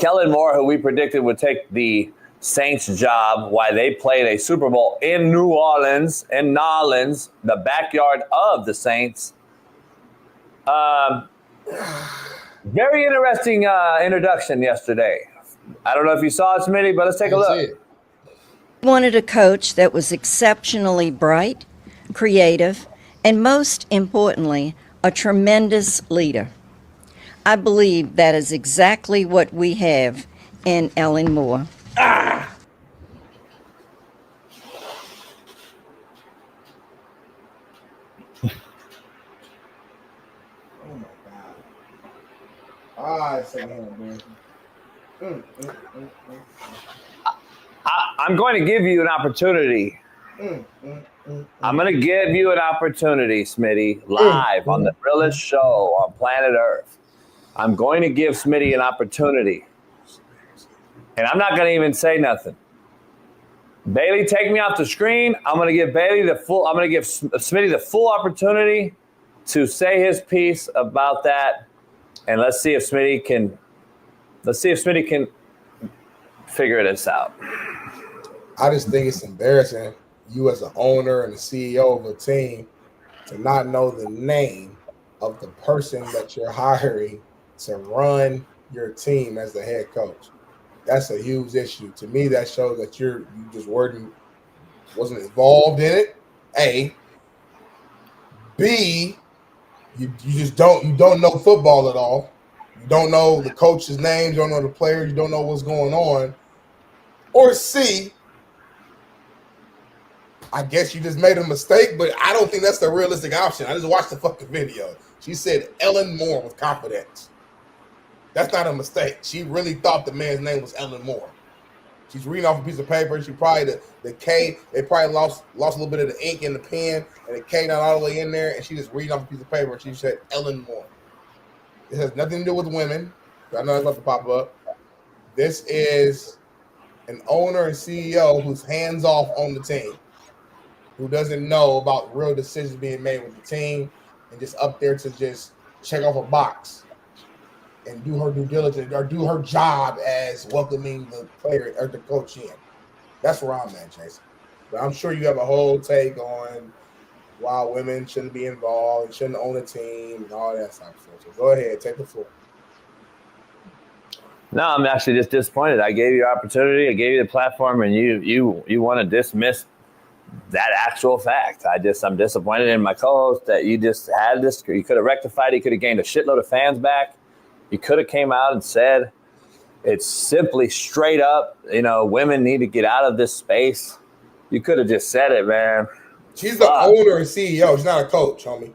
Kellen Moore, who we predicted would take the Saints job while they played a Super Bowl in New Orleans, the backyard of the Saints. Very interesting introduction yesterday. I don't know if you saw it, Smitty, but let's take a look. Wanted a coach that was exceptionally bright, creative, and most importantly, a tremendous leader. I believe that is exactly what we have in Ellen Moore. Oh my God. I'm going to give you an opportunity. I'm going to give you an opportunity, Smitty, live on the realest show on planet Earth. I'm going to give Smitty an opportunity. And I'm not going to even say nothing. Bailey, take me off the screen. I'm going to give Smitty the full opportunity to say his piece about that. And let's see if Smitty can figure this out. I just think it's embarrassing, you as an owner and the CEO of a team, to not know the name of the person that you're hiring to run your team as the head coach. That's a huge issue. To me, that shows that you just wasn't involved in it. A. B. You don't know football at all. You don't know the coach's names, you don't know the players, you don't know what's going on. Or C, I guess you just made a mistake, but I don't think that's the realistic option. I just watched the fucking video. She said Ellen Moore with confidence. That's not a mistake. She really thought the man's name was Ellen Moore. She's reading off a piece of paper. She probably the K, they probably lost a little bit of the ink in the pen, and the K not all the way in there, and she just reading off a piece of paper, and she said Ellen Moore. It has nothing to do with women. I know that's about to pop up. This is an owner and CEO who's hands off on the team, who doesn't know about real decisions being made with the team, and just up there to just check off a box and do her due diligence or do her job as welcoming the player or the coach in. That's where I'm at, Jason. But I'm sure you have a whole take on why women shouldn't be involved, shouldn't own a team, and all that stuff. So go ahead, take the floor. No, I'm actually just disappointed. I gave you opportunity, I gave you the platform, and you want to dismiss that actual fact. I'm disappointed in my co-host that you just had this. You could have rectified it. You could have gained a shitload of fans back. You could have came out and said it's simply straight up, women need to get out of this space. You could have just said it, man. She's the owner and CEO. She's not a coach, homie.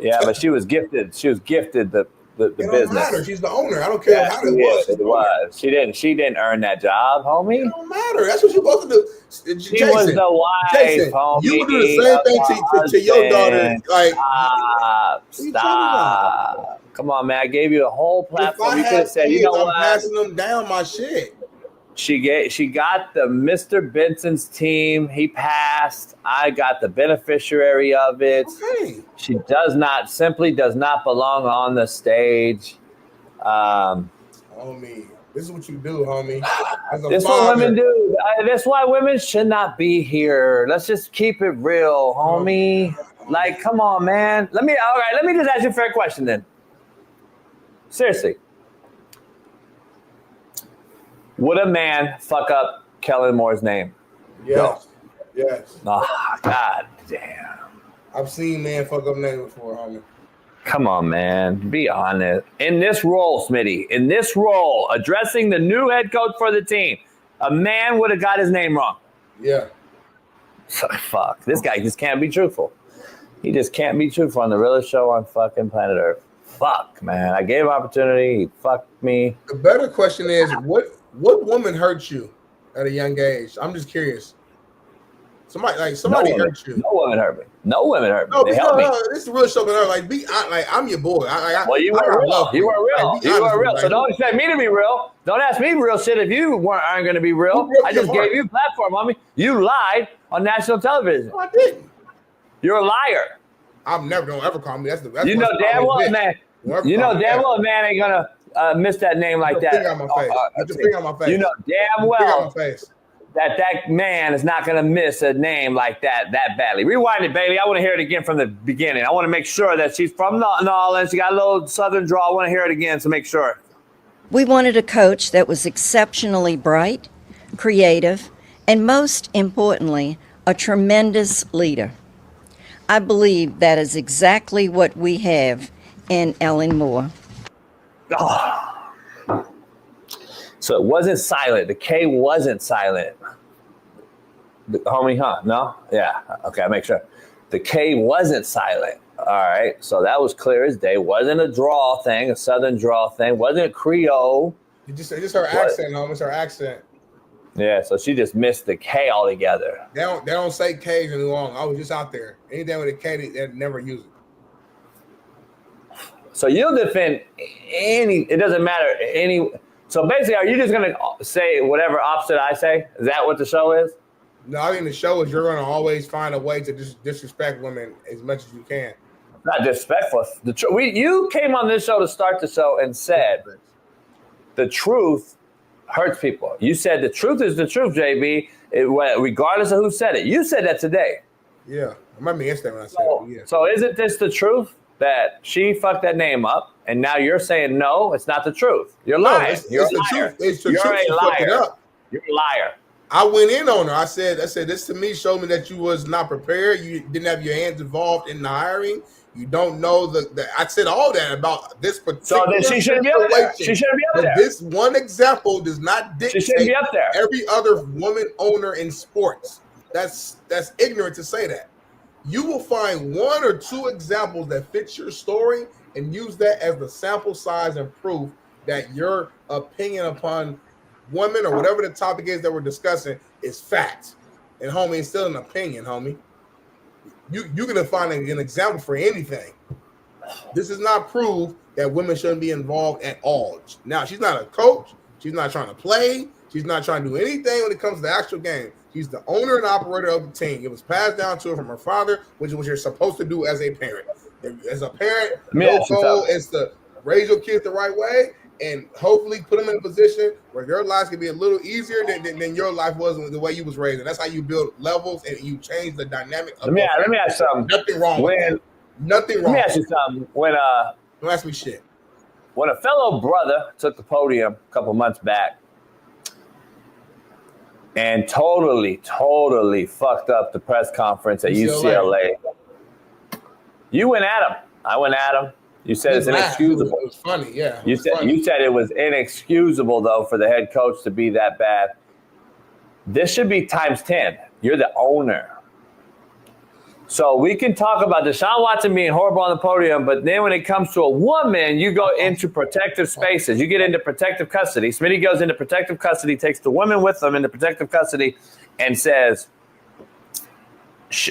Yeah, but she was gifted. She was gifted the business. Matter. She's the owner. I don't care how it was. It was. She didn't earn that job, homie. It don't matter. That's what you're supposed to do. She was the wife, Jason, homie. You would do the same thing to your daughter. Like, stop. Come on, man. I gave you a whole platform. You could have said, I'm passing them down my shit. She got the Mr. Benson's team. He passed. I got the beneficiary of it. Okay. She simply does not belong on the stage. Homie, this is what you do, homie. This is what women do. That's why women should not be here. Let's just keep it real, homie. Like, come on, man. Let me just ask you a fair question then. Seriously. Would a man fuck up Kellen Moore's name? Yes. Go. Yes. Oh, God damn. I've seen men fuck up names before, homie. Come on, man. Be honest. In this role, Smitty, addressing the new head coach for the team, a man would have got his name wrong. Yeah. So, fuck. This guy just can't be truthful. He just can't be truthful on the realest show on fucking planet Earth. Fuck, man. I gave him opportunity. He fucked me. The better question is, what woman hurt you at a young age? I'm just curious. Somebody hurt you. No woman hurt me. No, they helped me. This is a real show, but I'm your boy. Well, you were real. You were real. You were real. So don't expect me to be real. Don't ask me real shit if you aren't going to be real. I just gave you a platform, homie. You lied on national television. No, I didn't. You're a liar. I'm never gonna ever call me. That's you know damn well, man. You know damn well, man ain't gonna. miss that name like that. Get your finger on my face. You know damn well finger on my face. that man is not going to miss a name like that badly. Rewind it, baby. I want to hear it again from the beginning. I want to make sure that she's from New Orleans. She got a little southern drawl. I want to hear it again, so make sure. We wanted a coach that was exceptionally bright, creative, and most importantly, a tremendous leader. I believe that is exactly what we have in Ellen Moore. Oh. So it wasn't silent. The K wasn't silent. Homie, huh? No? Yeah. Okay, I'll make sure. The K wasn't silent. All right. So that was clear as day. Wasn't a draw thing, a southern draw thing. Wasn't a Creole. It's just her accent, homie. It's her accent. Yeah, so she just missed the K altogether. They don't say K's in New Orleans. I was just out there. Anything with a K, they never use it. So you'll defend any, it doesn't matter, any. So basically, are you just going to say whatever opposite I say? Is that what the show is? No, I mean, the show is you're going to always find a way to disrespect women as much as you can. Not disrespectful. You came on this show to start the show and said the truth hurts people. You said the truth is the truth, JB, regardless of who said it. You said that today. Yeah. I remember yesterday when I said it. Yeah. So isn't this the truth that she fucked that name up? And now you're saying, no, it's not the truth. You're lying. You're a liar. It's the You're truth. a liar. You're a liar. I went in on her. I said, this to me showed me that you was not prepared. You didn't have your hands involved in the hiring. You don't know I said all that about this particular. So then she shouldn't be up there. She shouldn't be up there. This one example does not dictate she shouldn't be up there. Every other woman owner in sports. That's ignorant to say that. You will find one or two examples that fit your story and use that as the sample size and proof that your opinion upon women or whatever the topic is that we're discussing is fact. And homie, it's still an opinion, homie. You're gonna find an example for anything. This does not prove that women shouldn't be involved at all. Now, she's not a coach. She's not trying to play. She's not trying to do anything when it comes to the actual game. She's the owner and operator of the team. It was passed down to her from her father, which is what you're supposed to do as a parent. As a parent, your goal is to raise your kids the right way and hopefully put them in a position where their lives can be a little easier than your life was the way you was raised. And that's how you build levels and you change the dynamic. Let me ask you something. Nothing wrong with that. Nothing wrong. Let me ask you something. Don't ask me shit. When a fellow brother took the podium a couple months back and totally fucked up the press conference at UCLA. You went at him. I went at him. You said it's inexcusable. It was funny, yeah. You said it was inexcusable, though, for the head coach to be that bad. This should be times 10. You're the owner. So we can talk about Deshaun Watson being horrible on the podium, but then when it comes to a woman, you go into protective spaces. You get into protective custody. Smitty goes into protective custody, takes the women with him into protective custody, and says,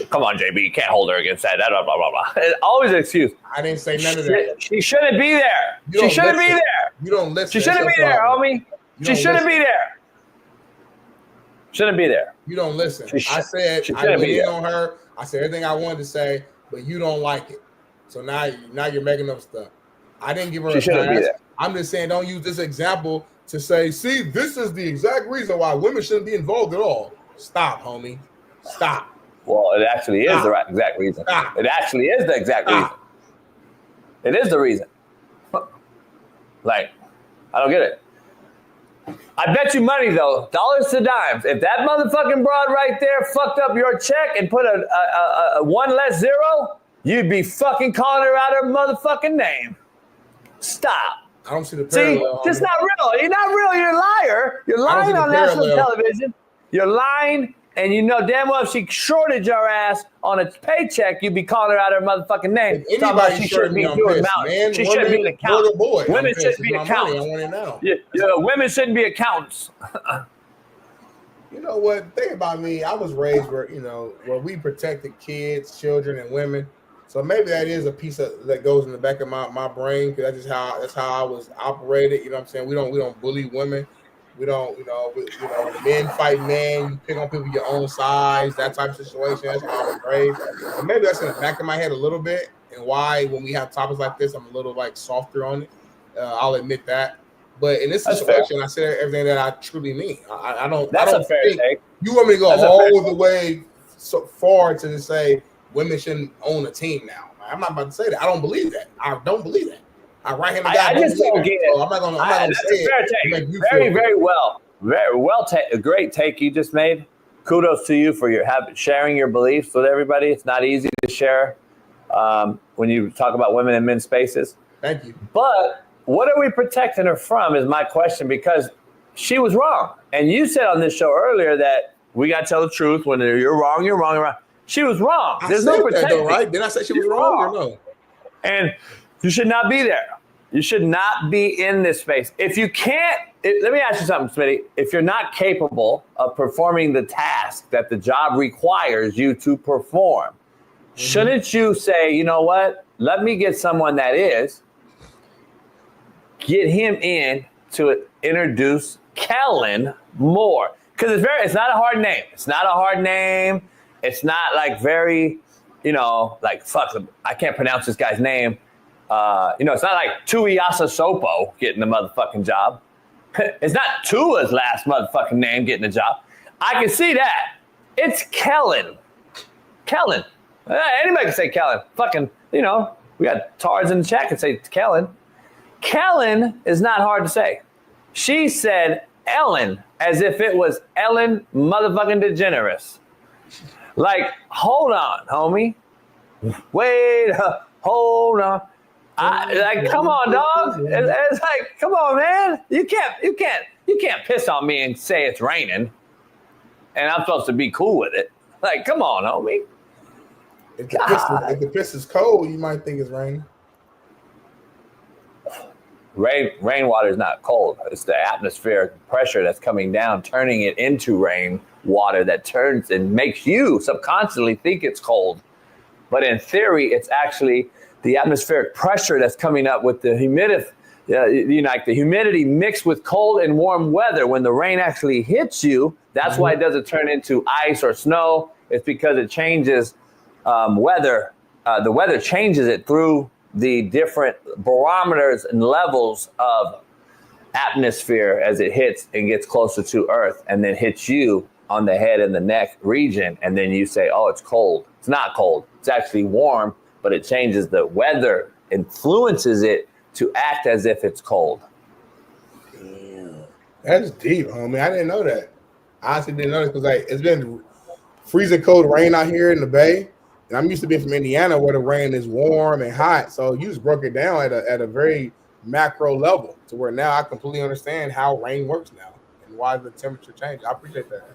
come on, JB, you can't hold her against that. Blah, blah, blah, blah. It's always an excuse. I didn't say none of that. She shouldn't be there. She shouldn't be there. You don't listen. She shouldn't be there, homie. She shouldn't be there. Shouldn't be there. You don't listen. I said I went in on her. I said everything I wanted to say, but you don't like it. So now you're making up stuff. I didn't give her a pass. I'm just saying don't use this example to say, see, this is the exact reason why women shouldn't be involved at all. Stop, homie. Stop. Well, it actually is the exact reason. Stop. It actually is the exact reason. It is the reason. Like, I don't get it. I bet you money, though, dollars to dimes. If that motherfucking broad right there fucked up your check and put a one less zero, you'd be fucking calling her out her motherfucking name. Stop. I don't see the parallel. See, it's not real. You're not real. You're a liar. You're lying on national television. You're lying, and you know damn well if she shorted your ass on a paycheck, you'd be calling her out her motherfucking name. If anybody she shouldn't be doing mountains. She shouldn't be an accountant. Women shouldn't be accountants. I want it now. Women shouldn't be accountants. You know what? Think about me. I was raised where we protected kids, children, and women. So maybe that is a piece that goes in the back of my brain because that's how I was operated. You know what I'm saying? We don't bully women. We don't, men fight men. You pick on people your own size, that type of situation. That's how I was raised. And maybe that's in the back of my head a little bit, and why when we have topics like this, I'm a little like softer on it. I'll admit that. But in this That's situation, I said everything that I truly mean. I don't. That's I don't a fair think take. you want me to go That's all the way so far to say women shouldn't own a team now. I'm not about to say that. I don't believe that. I don't believe that. I just don't get it. So I'm not gonna That's say a fair it. take. Very well. A great take you just made. Kudos to you for sharing your beliefs with everybody. It's not easy to share when you talk about women in men's spaces. Thank you. But what are we protecting her from is my question, because she was wrong. And you said on this show earlier that we got to tell the truth. When you're wrong, you're wrong, you're wrong. She was wrong. There's no protecting. Though, right? Did I say she was wrong or no? And you should not be there. You should not be in this space. If you can't, let me ask you something, Smitty. If you're not capable of performing the task that the job requires you to perform, shouldn't you say, you know what? Let me get someone that is. Get him in to introduce Kellen more. Because it's not a hard name. It's not a hard name. It's not like very, like, fuck, I can't pronounce this guy's name. It's not like Tuiasa Sopo getting the motherfucking job. It's not Tua's last motherfucking name getting the job. I can see that. It's Kellen. Kellen. Anybody can say Kellen. Fucking, we got Tars in the chat can say Kellen. Kellen is not hard to say. She said Ellen as if it was Ellen motherfucking DeGeneres. Like, hold on, homie. Wait, hold on. Come on, dog. It's like, come on, man. You can't piss on me and say it's raining, and I'm supposed to be cool with it. Like, come on, homie. If the piss is cold, you might think it's raining. Rainwater is not cold. It's the atmospheric pressure that's coming down, turning it into rain water that turns and makes you subconsciously think it's cold. But in theory, it's actually the atmospheric pressure that's coming up with the humidity, the humidity mixed with cold and warm weather. When the rain actually hits you, that's why it doesn't turn into ice or snow. It's because it changes weather. The weather changes it through the different barometers and levels of atmosphere as it hits and gets closer to Earth, and then hits you on the head and the neck region. And then you say, oh, it's cold. It's not cold. It's actually warm, but it changes the weather, influences it to act as if it's cold. Damn. That's deep, homie. I didn't know that. I honestly didn't know this because it's been freezing cold rain out here in the Bay. And I'm used to being from Indiana where the rain is warm and hot. So you just broke it down at a very macro level to where now I completely understand how rain works now and why the temperature changes. I appreciate that.